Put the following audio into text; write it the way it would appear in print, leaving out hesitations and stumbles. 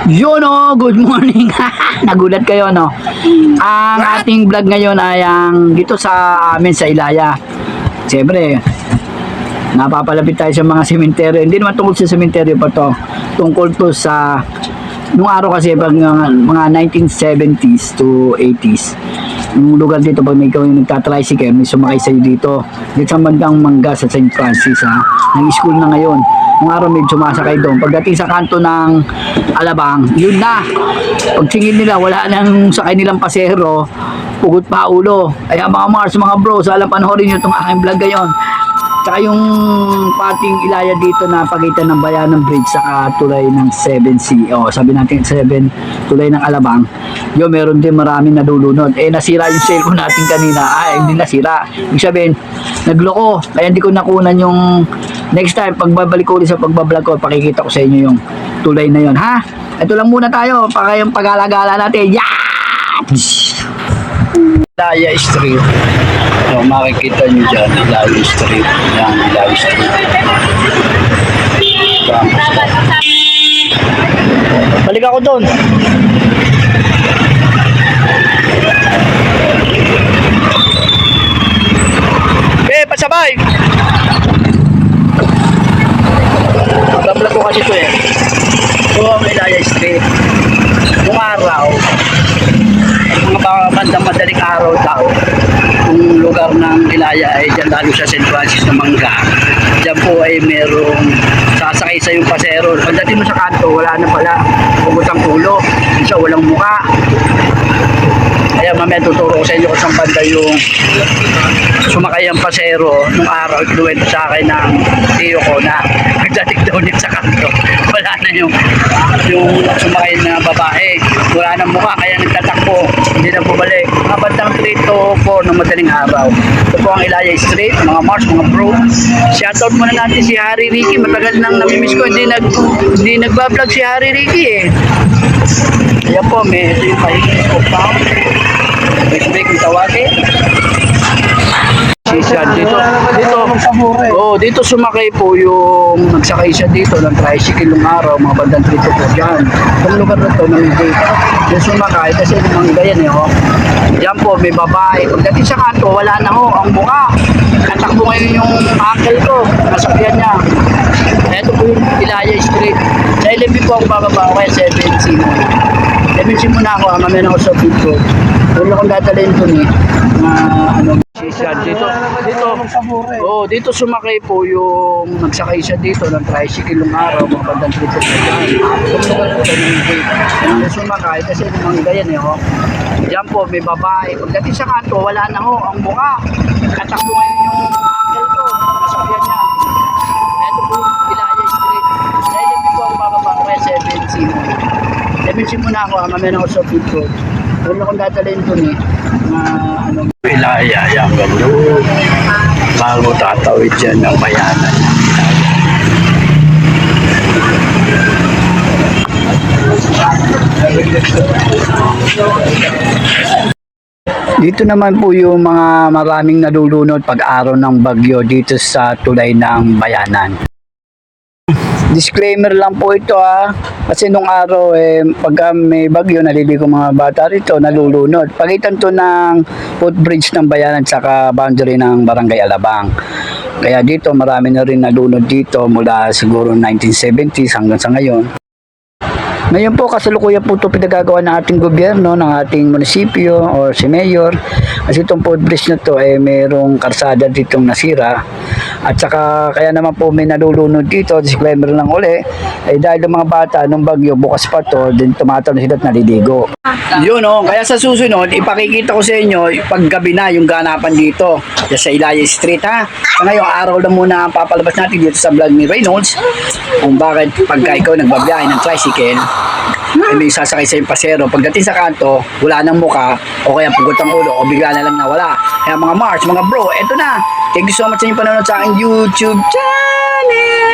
Yun o, good morning. Nagulat kayo, no? Ang ating vlog ngayon ay ang dito sa amin sa Ilaya. Siyempre, napapalapit tayo sa mga sementeryo. Hindi naman tungkol sa sementeryo pa to. Tungkol to sa nung araw kasi pag mga 1970s to 80s. Yung lugar dito pag may ikaw yung nagtatricycle, may sumakay sa'yo dito. Dito sa bandang Mangga sa St. Francis, ha? Nang school na ngayon. Nung araw may sumasakay doon. Pagdating sa kanto ng Alabang, yun na. Pag tingin nila, wala nang sakay nilang pasero, pugot pa ulo. Kaya mga Mars, mga bro, sa alam panoorin nyo itong aking vlog ngayon. Tsaka yung pating Ilaya dito na pagitan ng Bayanan Bridge sa tulay ng 7C. O, sabi natin 7, tulay ng Alabang. Yun, meron din maraming nadulunod. Nasira yung cellphone natin kanina. Hindi nasira. Ibig sabihin, nagloko. Kaya hindi ko nakunan yung next time, pagbabalik ko ulit sa pagbablog ko, pakikita ko sa inyo yung tulay na yun. Ha? Ito lang muna tayo. Para yung pag-alagala natin. Yeah! Ilaya Street. So, makikita nyo dyan, Ilaya Street. Yan, Ilaya Street. Balik ako doon. Pasabay! Vlog ko kasi ito eh. So, ang Ilaya Street. Yung araw, mga bandang madaling araw daw, yung lugar ng Ilaya ay dyan lalo sa St. Francis na Mangga. Dyan po ay merong sasakay sa yung pasero. Pagdating mo sa kanto, wala na pala. Pugutang ulo. Isa walang muka. Kaya mamaya tuturo ko sa inyo kung saan banda yung sumakay ang pasero nung araw. Ikinuwento sa akin ng tiyo ko na nagdating daw niya sa kanto. Wala na yung sumakay na babae. Wala na mukha kaya nagtatakbo. Hindi na bumalik. Mga bandang 3 to 4 ng madaling araw. Ito po ang Ilaya Street, mga Mars, mga bro. Shoutout muna natin si Harry Ricky. Matagal nang namimiss ko. Hindi nagbablog si Harry Ricky eh. Ayan po, may ito yung pahilis ko pa. Break yung tawagin. Siya dito. Dito sumakay po yung nagsakay siya dito ng tricycle ng araw, mga bandang 3 to 4 dyan. Itong lugar na ito, namigay. Yung sumakay, kasi mga iba yan eh, oh. Yan po, may babae. Pagdating sa kanto, wala na ho, ang mukha. Natakbo ngayon yung uncle ko, nasakyan niya. Ito po yung Ilaya Street. Sa 11 po ako bababa, kaya 7C muna. 7C muna ako, mamaya na ako sa food ko. Huwag akong dadalhin doon eh. Dito sumakay po yung nagsakay siya dito ng tricycle ng araw, mga bandang 3 to 4 dyan. Yung sumakay, kasi mga iba yan eh, oh. Yan po, may babae. Pagdating sa kanto, wala na ho, ang mukha. Natakbo ngayon yung uncle ko, nasakyan niya. Ito po yung Ilaya Street. Sa 11 po ako bababa, kaya 7C muna. 7C muna ako, mamaya na ako sa food ko. Huwag akong dadalhin doon eh. Ilaya, yan gano'n. Bago tatawid dyan ng Bayanan. Dito naman po yung mga maraming nalulunod pag-araw ng bagyo dito sa tulay ng Bayanan. Disclaimer lang po ito kasi nung araw pagka may bagyo naliligo mga bata rito, nalulunod. Pagitan to ng footbridge ng Bayanan saka boundary ng Barangay Alabang. Kaya dito marami na rin nalunod dito mula siguro 1970s hanggang sa ngayon. Ngayon po kasalukuyan po ito pinagagawa ng ating gobyerno, ng ating munisipyo o si Mayor. Kasi itong footbridge na to mayroong karsada ditong nasira. At saka kaya naman po may nalulunod dito, disclaimer lang uli, dahil ng mga bata nung bagyo bukas pa to, din tumatalon sila at naliligo. Yun kaya sa susunod, ipakikita ko sa inyo paggabi na yung ganapan dito sa Ilaya Street ha. Sa ngayong araw lang muna papalabas natin dito sa vlog ni Reynolds kung bakit pagka ikaw nagbabiyahe ng tricycle, may sasakay sa yung pasero. Pagdating sa kanto, wala nang muka o kaya pugot ang ulo o bigla na lang nawala. Kaya mga Mars, mga bro, eto na. Thank you so much sa inyong panonood sa aking YouTube channel.